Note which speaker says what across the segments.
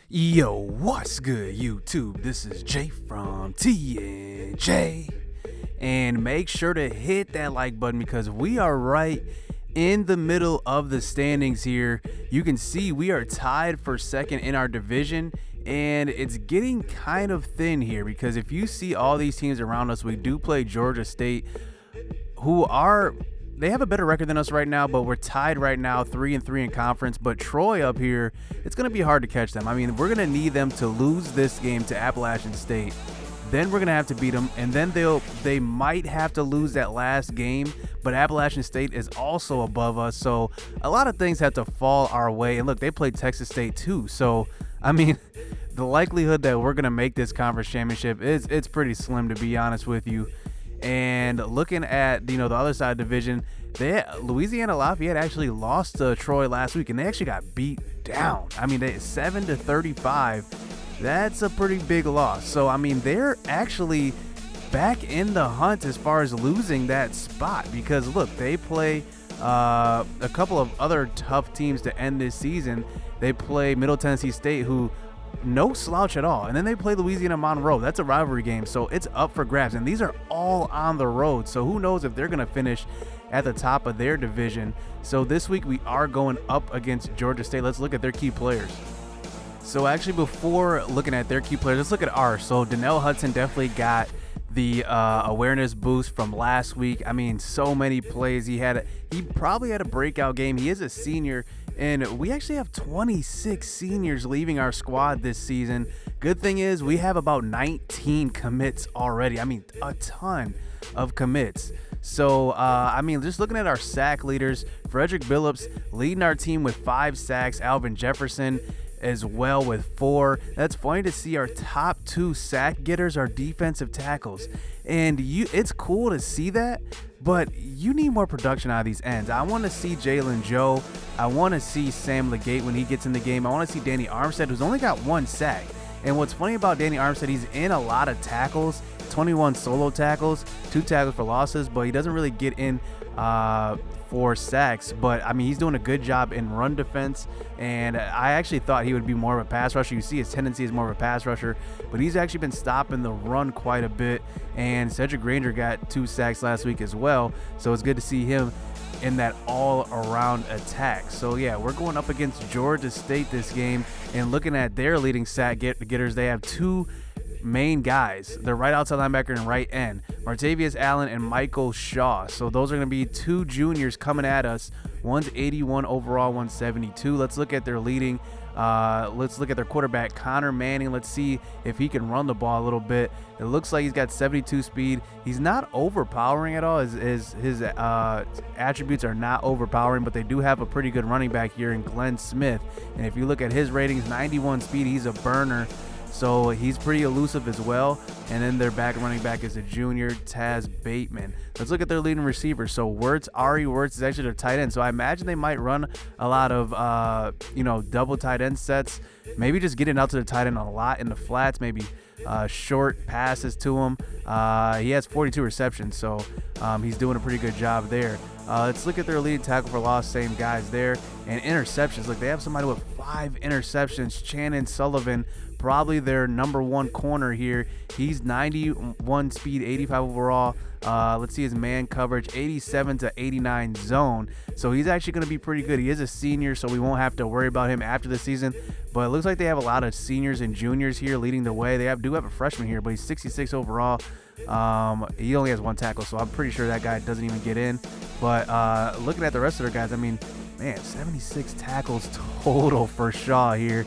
Speaker 1: Yo, what's good, YouTube? This is Jay from Ncaa. And make sure to hit that like button because we are right in the middle of the standings here. You can see we are tied for second in our division, and it's getting kind of thin here because if you see all these teams around us, we do play Georgia State, they have a better record than us right now, but we're tied right now 3-3 in conference. But Troy up here, it's going to be hard to catch them. I mean, we're going to need them to lose this game to Appalachian State. Then we're going to have to beat them, and then they might have to lose that last game, but Appalachian State is also above us, so a lot of things have to fall our way. And look, they played Texas State too, so I mean, the likelihood that we're going to make this conference championship it's pretty slim, to be honest with you. And looking at the other side of the division, Louisiana Lafayette actually lost to Troy last week, and they actually got beat down. I mean, 7-35. That's a pretty big loss. So I mean, they're actually back in the hunt as far as losing that spot because look, they play a couple of other tough teams to end this season. They play Middle Tennessee State, who no slouch at all, and then they play Louisiana Monroe. That's a rivalry game, so it's up for grabs, and these are all on the road, so who knows if they're going to finish at the top of their division. So this week we are going up against Georgia State. Let's look at their key players. So actually, before looking at their key players, let's look at ours. So Donnell Hudson definitely got the awareness boost from last week. I mean, so many plays. He probably had a breakout game. He is a senior, and we actually have 26 seniors leaving our squad this season. Good thing is we have about 19 commits already. I mean, a ton of commits. So, I mean, just looking at our sack leaders, Frederick Billups leading our team with 5 sacks, Alvin Jefferson as well with 4. That's funny to see. Our top 2 sack getters are defensive tackles, and it's cool to see that, but you need more production out of these ends. I want to see Jalen Joe. I want to see Sam Legate when he gets in the game. I want to see Danny Armstead, who's only got 1 sack. And what's funny about Danny Armstead, he's in a lot of tackles, 21 solo tackles, 2 tackles for losses, but he doesn't really get in for sacks. But I mean, he's doing a good job in run defense, and I actually thought he would be more of a pass rusher. You see his tendency is more of a pass rusher, but he's actually been stopping the run quite a bit. And Cedric Granger got 2 sacks last week as well, so it's good to see him in that all-around attack. So yeah, we're going up against Georgia State this game, and looking at their leading sack getters, they have 2 main guys. They're right outside linebacker and right end, Martavius Allen and Michael Shaw. So those are going to be 2 juniors coming at us. One's 81 overall, one's 72. Let's look at their leading. Let's look at their quarterback, Connor Manning. Let's see if he can run the ball a little bit. It looks like he's got 72 speed. He's not overpowering at all. His attributes are not overpowering, but they do have a pretty good running back here in Glenn Smith. And if you look at his ratings, 91 speed, he's a burner. So he's pretty elusive as well. And then their running back is a junior, Taz Bateman. Let's look at their leading receiver. So Ari Wirtz is actually their tight end. So I imagine they might run a lot of, double tight end sets. Maybe just getting out to the tight end a lot in the flats, maybe short passes to him. He has 42 receptions, so he's doing a pretty good job there. Let's look at their lead tackle for loss, same guys there. And interceptions, look, they have somebody with 5 interceptions, Channon Sullivan, probably their number 1 corner here. He's 91 speed, 85 overall. Let's see his man coverage, 87 to 89 zone. So he's actually going to be pretty good. He is a senior, so we won't have to worry about him after the season. But it looks like they have a lot of seniors and juniors here leading the way. They do have a freshman here, but he's 66 overall. He only has 1 tackle, so I'm pretty sure that guy doesn't even get in. But looking at the rest of their guys, I mean, man, 76 tackles total for Shaw here.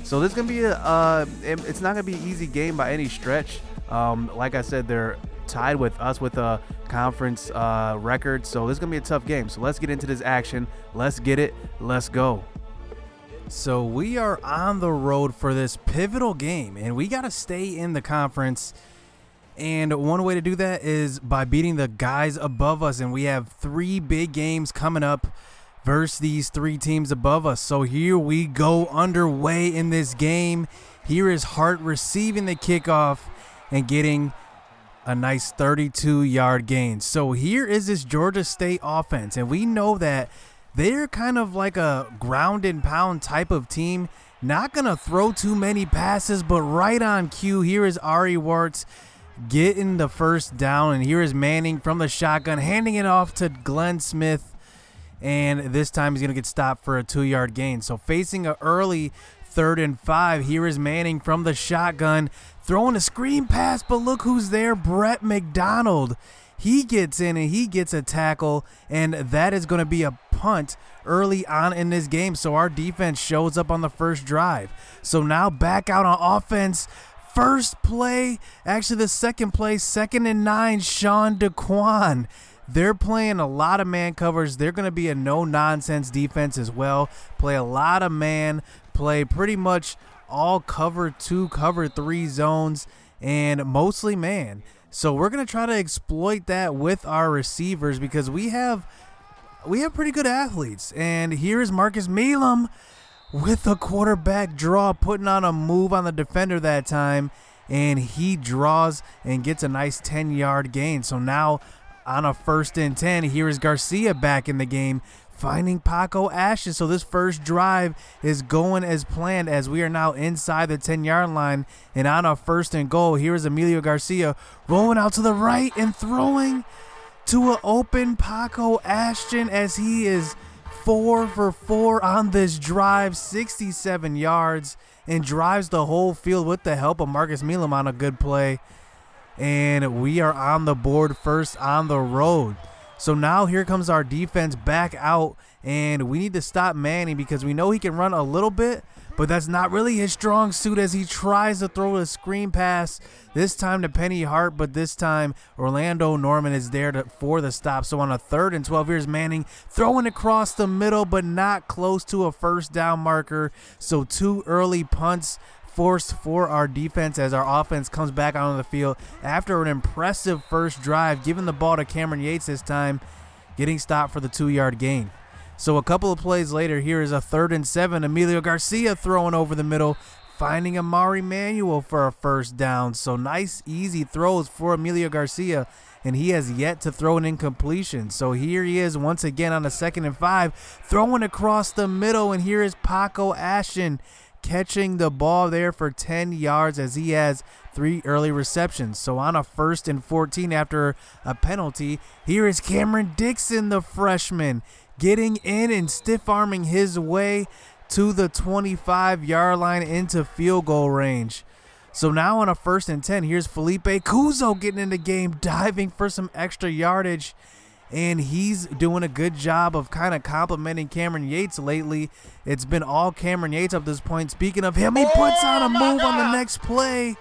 Speaker 1: So this is going to be it's not going to be an easy game by any stretch. Like I said, they're tied with us with a conference record. So this is going to be a tough game. So let's get into this action. Let's get it. Let's go. So we are on the road for this pivotal game, and we got to stay in the conference. And one way to do that is by beating the guys above us. And we have 3 big games coming up versus these 3 teams above us. So here we go, underway in this game. Here is Hart receiving the kickoff and getting a nice 32-yard gain. So here is this Georgia State offense, and we know that they're kind of like a ground and pound type of team, Not going to throw too many passes, but right on cue, here is Ari Wartz getting the first down, and here is Manning from the shotgun, handing it off to Glenn Smith, and this time he's going to get stopped for a 2-yard gain. So facing an early 3rd and 5, here is Manning from the shotgun, throwing a screen pass, but look who's there, Brett McDonald. He gets in and he gets a tackle, and that is going to be a punt early on in this game. So our defense shows up on the first drive. So now back out on offense. First play, actually the second play, 2nd and 9, Sean DeQuan. They're playing a lot of man covers. They're going to be a no-nonsense defense as well. Play a lot of man, play pretty much all cover 2, cover 3 zones, and mostly man. So we're going to try to exploit that with our receivers because we have pretty good athletes. And here is Marcus Milam with a quarterback draw, putting on a move on the defender that time, and he draws and gets a nice 10-yard gain. So now on a 1st and 10, here is Garcia back in the game, finding Paco Ashes. So this first drive is going as planned as we are now inside the 10-yard line. And on a 1st and goal, here is Emilio Garcia rolling out to the right and throwing to an open Paco Ashton as he is 4 for 4 on this drive, 67 yards, and drives the whole field with the help of Marcus Milam on a good play. And we are on the board first on the road. So now here comes our defense back out, and we need to stop Manning because we know he can run a little bit, but that's not really his strong suit as he tries to throw a screen pass, this time to Penny Hart, but this time Orlando Norman is there for the stop. So on a 3rd and 12, here's Manning throwing across the middle, but not close to a first down marker. So 2 early punts forced for our defense as our offense comes back onto the field after an impressive first drive, giving the ball to Cameron Yates this time, getting stopped for the 2-yard gain. So a couple of plays later, here is a 3rd and 7, Emilio Garcia throwing over the middle, finding Amari Manuel for a first down. So nice, easy throws for Emilio Garcia, and he has yet to throw an incompletion. So here he is once again on a 2nd and 5, throwing across the middle, and here is Paco Ashton catching the ball there for 10 yards as he has 3 early receptions. So on a 1st and 14 after a penalty, here is Cameron Dixon, the freshman, getting in and stiff-arming his way to the 25-yard line into field goal range. So now on a 1st and 10, here's Felipe Cuzo getting in the game, diving for some extra yardage, and he's doing a good job of kind of complimenting Cameron Yates lately. It's been all Cameron Yates up to this point. Speaking of him, he puts on a move on the next play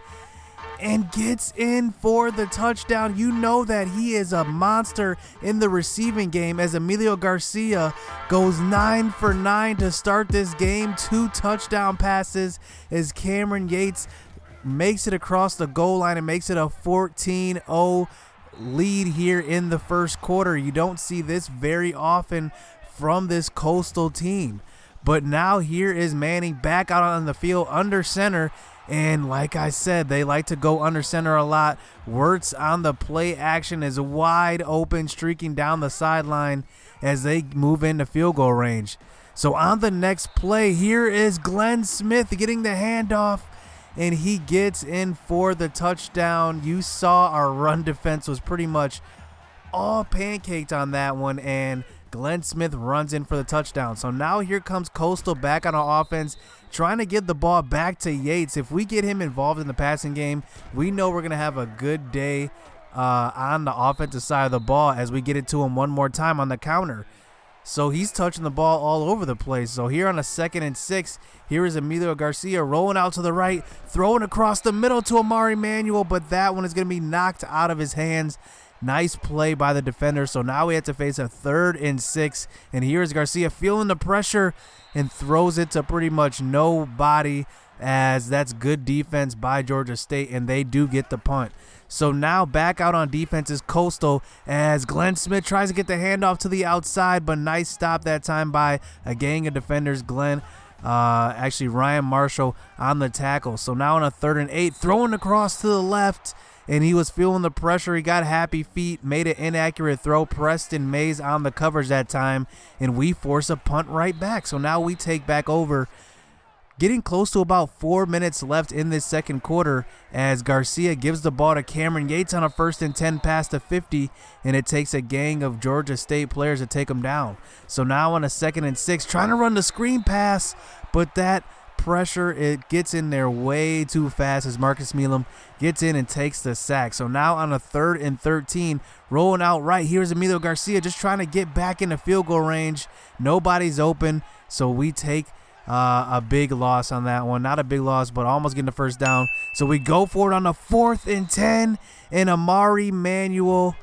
Speaker 1: and gets in for the touchdown. You know that he is a monster in the receiving game as Emilio Garcia goes 9 for 9 to start this game. 2 touchdown passes as Cameron Yates makes it across the goal line and makes it a 14-0 lead here in the first quarter. You don't see this very often from this Coastal team. But now here is Manning back out on the field under center. And like I said, they like to go under center a lot. Wirtz on the play action is wide open, streaking down the sideline as they move into field goal range. So on the next play, here is Glenn Smith getting the handoff, and he gets in for the touchdown. You saw our run defense was pretty much all pancaked on that one, and Glenn Smith runs in for the touchdown. So now here comes Coastal back on our offense, trying to get the ball back to Yates. If we get him involved in the passing game, we know we're going to have a good day on the offensive side of the ball as we get it to him one more time on the counter. So he's touching the ball all over the place. So here on a 2nd and 6, here is Emilio Garcia rolling out to the right, throwing across the middle to Amari Manuel, but that one is going to be knocked out of his hands. Nice play by the defender. So now we have to face a 3rd and 6, and here is Garcia feeling the pressure and throws it to pretty much nobody, as that's good defense by Georgia State, and they do get the punt. So now back out on defense is Coastal as Glenn Smith tries to get the handoff to the outside, but nice stop that time by a gang of defenders. Ryan Marshall on the tackle. So now on a 3rd and 8, throwing across to the left, and he was feeling the pressure. He got happy feet, made an inaccurate throw. Preston Mays on the coverage that time, and we force a punt right back. So now we take back over getting close to about 4 minutes left in this second quarter as Garcia gives the ball to Cameron Yates on a 1st and 10 pass to 50, and it takes a gang of Georgia State players to take him down. So now on a 2nd and 6, trying to run the screen pass, but that pressure, it gets in there way too fast as Marcus Milam gets in and takes the sack. So now on a 3rd and 13, rolling out right, here's Emilio Garcia just trying to get back into field goal range. Nobody's open, so we take a big loss on that one. Not a big loss, but almost getting the first down. So we go for it on the 4th and 10, and Amari Manuel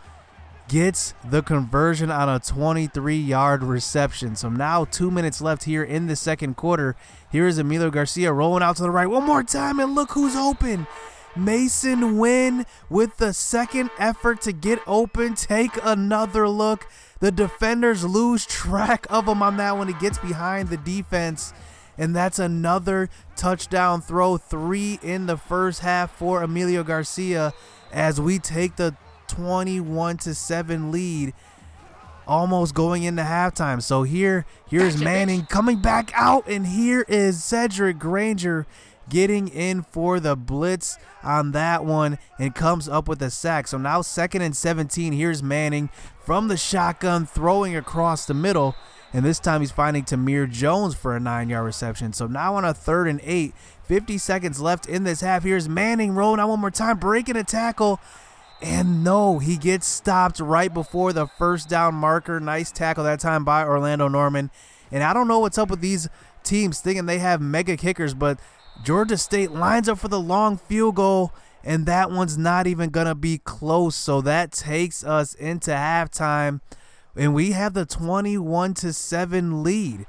Speaker 1: gets the conversion on a 23-yard reception. So now 2 minutes left here in the second quarter. Here is Emilio Garcia rolling out to the right one more time, and look who's open. Mason Wynn with the second effort to get open. Take another look. The defenders lose track of him on that one. He gets behind the defense, and that's another touchdown throw. 3 in the first half for Emilio Garcia as we take the 21-7 lead, almost going into halftime. So here's Manning coming back out, and here is Cedric Granger getting in for the blitz on that one and comes up with a sack. So now 2nd and 17. Here's Manning from the shotgun throwing across the middle, and this time he's finding Tamir Jones for a 9-yard reception. So now on a 3rd and 8, 50 seconds left in this half. Here's Manning rolling out one more time, breaking a tackle. And no, he gets stopped right before the first down marker. Nice tackle that time by Orlando Norman. And I don't know what's up with these teams thinking they have mega kickers, but Georgia State lines up for the long field goal, and that one's not even going to be close. So that takes us into halftime, and we have the 21-7 lead.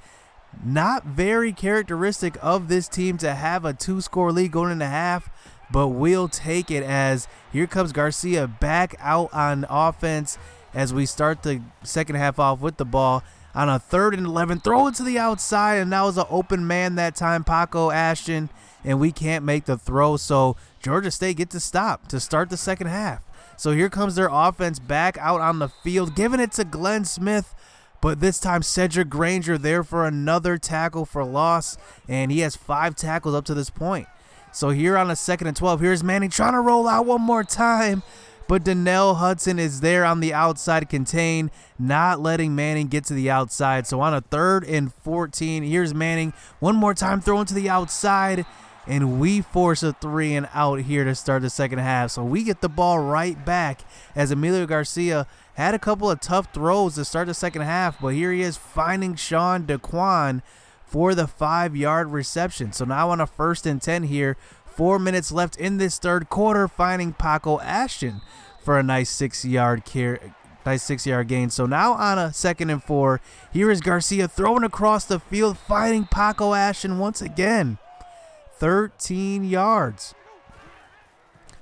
Speaker 1: Not very characteristic of this team to have a 2-score lead going into half, but we'll take it as here comes Garcia back out on offense as we start the second half off with the ball. On a 3rd and 11, throw it to the outside, and that was an open man that time, Paco Ashton, and we can't make the throw. So Georgia State gets to stop to start the second half. So here comes their offense back out on the field, giving it to Glenn Smith, but this time Cedric Granger there for another tackle for loss, and he has 5 tackles up to this point. So here on a 2nd and 12, here's Manning trying to roll out one more time, but Donnell Hudson is there on the outside, contained, not letting Manning get to the outside. So on a 3rd and 14, here's Manning one more time throwing to the outside, and we force a 3 and out here to start the second half. So we get the ball right back as Emilio Garcia had a couple of tough throws to start the second half, but here he is finding Sean DeQuan for the 5-yard reception. So now on a 1st and 10 here, 4 minutes left in this third quarter, finding Paco Ashton for a nice 6-yard gain. So now on a 2nd and 4, here is Garcia throwing across the field, finding Paco Ashton once again. 13 yards.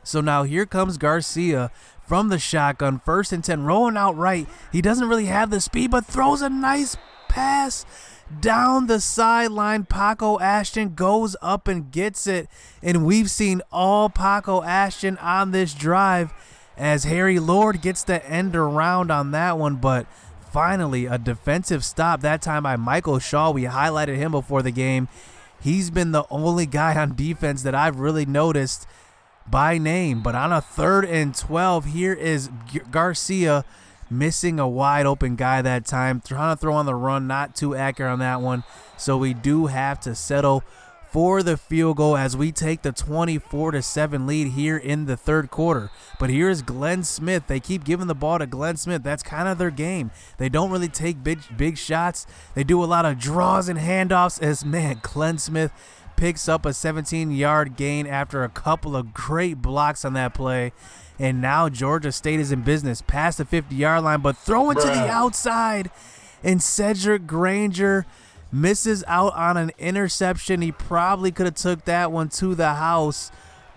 Speaker 1: So now here comes Garcia from the shotgun, 1st and 10, rolling out right. He doesn't really have the speed, but throws a nice pass down the sideline. Paco Ashton goes up and gets it, and we've seen all Paco Ashton on this drive as Harry Lord gets the end around on that one, but finally a defensive stop, that time by Michael Shaw. We highlighted him before the game. He's been the only guy on defense that I've really noticed by name. But on a 3rd and 12, here is Garcia missing a wide open guy that time, trying to throw on the run, not too accurate on that one. So we do have to settle for the field goal as we take the 24-7 lead here in the third quarter. But here's Glenn Smith. They keep giving the ball to Glenn Smith. That's kind of their game. They don't really take big shots. They do a lot of draws and handoffs as, man, Glenn Smith picks up a 17-yard gain after a couple of great blocks on that play. And now Georgia State is in business past the 50-yard line, but throwing to the outside. And Cedric Granger misses out on an interception. He probably could have took that one to the house,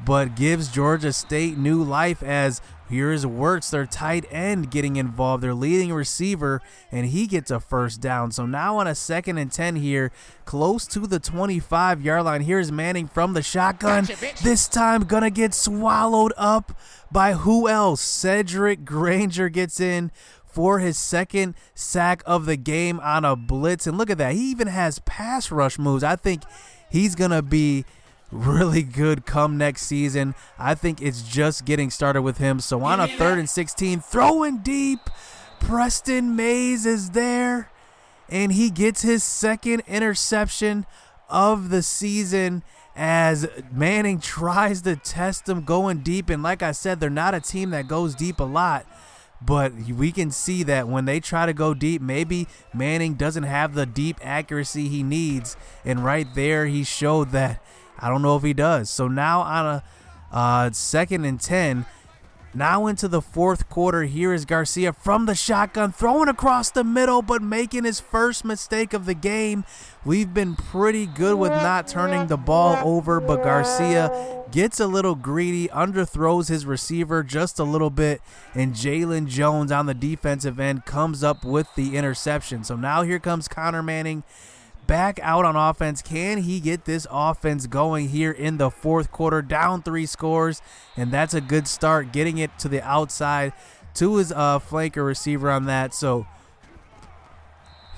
Speaker 1: but gives Georgia State new life as here's Wirtz, their tight end, getting involved, their leading receiver, and he gets a first down. So now on a 2nd and 10 here, close to the 25-yard line. Here's Manning from the shotgun. This time gonna get swallowed up by who else? Cedric Granger gets in for his 2nd sack of the game on a blitz. And look at that. He even has pass rush moves. I think he's going to be really good come next season. I think it's just getting started with him. So on a 3rd and 16, throwing deep, Preston Mays is there, and he gets his second interception of the season as Manning tries to test him going deep. And like I said, they're not a team that goes deep a lot, but we can see that when they try to go deep, maybe Manning doesn't have the deep accuracy he needs. And right there, he showed that. I don't know if he does. So now on a 2nd and 10, now into the 4th quarter, here is Garcia from the shotgun, throwing across the middle, but making his first mistake of the game. We've been pretty good with not turning the ball over, but Garcia gets a little greedy, underthrows his receiver just a little bit, and Jalen Jones on the defensive end comes up with the interception. So now here comes Connor Manning back out on offense. Can he get this offense going here in the 4th quarter? Down 3 scores, and that's a good start, getting it to the outside to his flanker receiver on that. So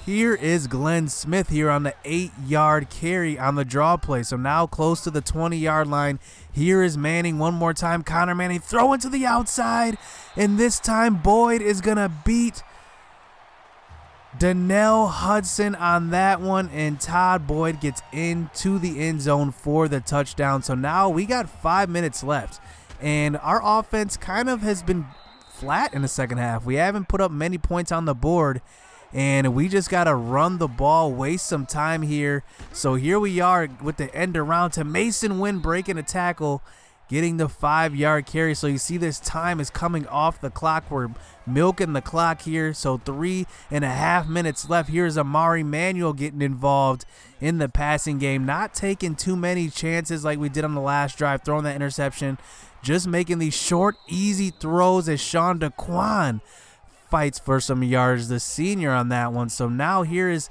Speaker 1: here is Glenn Smith here on the 8-yard carry on the draw play. So now close to the 20-yard line. Here is Manning one more time. Connor Manning throwing to the outside, and this time Boyd is going to beat Donnell Hudson on that one, and Todd Boyd gets into the end zone for the touchdown. So now we got 5 minutes left, and our offense kind of has been flat in the second half. We haven't put up many points on the board, and we just got to run the ball, waste some time here. So here we are with the end around to Mason Wynn breaking a tackle, getting the 5-yard carry. So you see this time is coming off the clock. We're milking the clock here. So 3.5 minutes left. Here's Amari Manuel getting involved in the passing game, not taking too many chances like we did on the last drive, throwing that interception, just making these short, easy throws as Sean DeQuan fights for some yards, the senior on that one. So now here is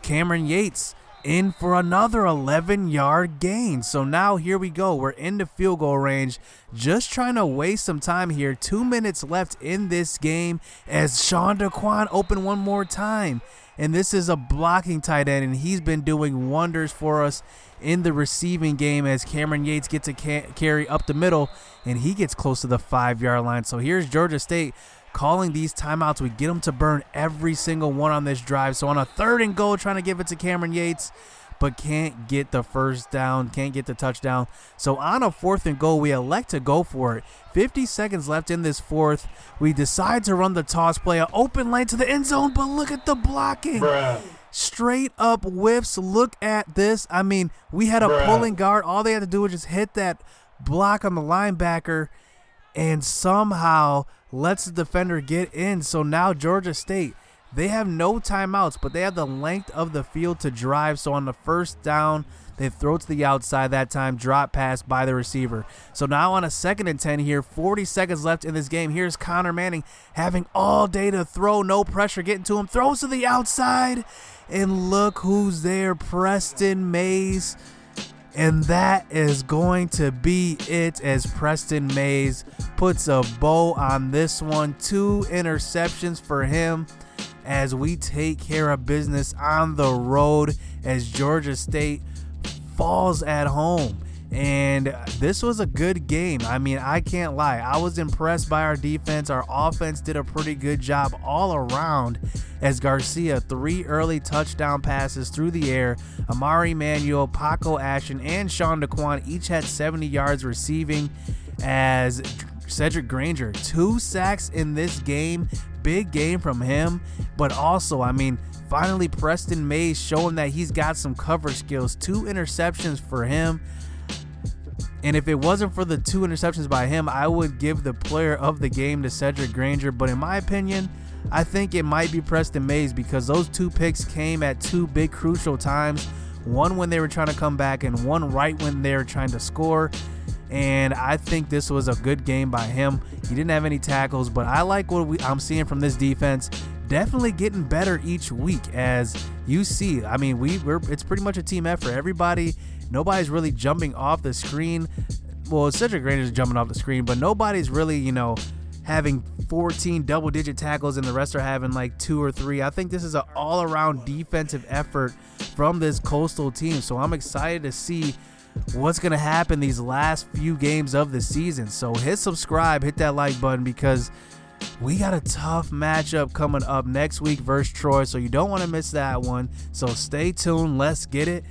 Speaker 1: Cameron Yates in for another 11-yard gain. So now here we go. We're into field goal range, just trying to waste some time here. 2 minutes left in this game as Sean DeQuan open one more time. And this is a blocking tight end, and he's been doing wonders for us in the receiving game as Cameron Yates gets a carry up the middle, and he gets close to the 5-yard line. So here's Georgia State calling these timeouts. We get them to burn every single one on this drive. So on a 3rd and goal, trying to give it to Cameron Yates, but can't get the first down, can't get the touchdown. So on a 4th and goal, we elect to go for it. 50 seconds left in this 4th. We decide to run the toss play, an open lane to the end zone, but look at the blocking.
Speaker 2: Bruh.
Speaker 1: Straight up whiffs. Look at this. I mean, we had a pulling guard. All they had to do was just hit that block on the linebacker and somehow lets the defender get in. So now Georgia State, they have no timeouts, but they have the length of the field to drive. So on the 1st down, they throw to the outside that time, drop pass by the receiver. So now on a 2nd and 10 here, 40 seconds left in this game. Here's Connor Manning having all day to throw, no pressure getting to him, throws to the outside, and look who's there, Preston Mays. And that is going to be it as Preston Mays puts a bow on this one. 2 interceptions for him as we take care of business on the road as Georgia State falls at home. And this was a good game. I mean, I can't lie. I was impressed by our defense. Our offense did a pretty good job all around as Garcia, 3 early touchdown passes through the air. Amari Manuel, Paco Ashton, and Sean DeQuan each had 70 yards receiving as Cedric Granger, 2 sacks in this game. Big game from him. But also, I mean, finally Preston Mays showing that he's got some coverage skills. 2 interceptions for him. And if it wasn't for the 2 interceptions by him, I would give the player of the game to Cedric Granger. But in my opinion, I think it might be Preston Mays because those 2 picks came at 2 big crucial times. One when they were trying to come back and one right when they were trying to score. And I think this was a good game by him. He didn't have any tackles, but I like what I'm seeing from this defense. Definitely getting better each week as you see. I mean, it's pretty much a team effort. Nobody's really jumping off the screen. Well, Cedric Granger's jumping off the screen, but nobody's really, having 14 double-digit tackles and the rest are having like 2 or 3. I think this is an all-around defensive effort from this Coastal team. So I'm excited to see what's going to happen these last few games of the season. So hit subscribe, hit that like button, because we got a tough matchup coming up next week versus Troy. So you don't want to miss that one. So stay tuned. Let's get it.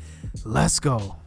Speaker 1: Let's go.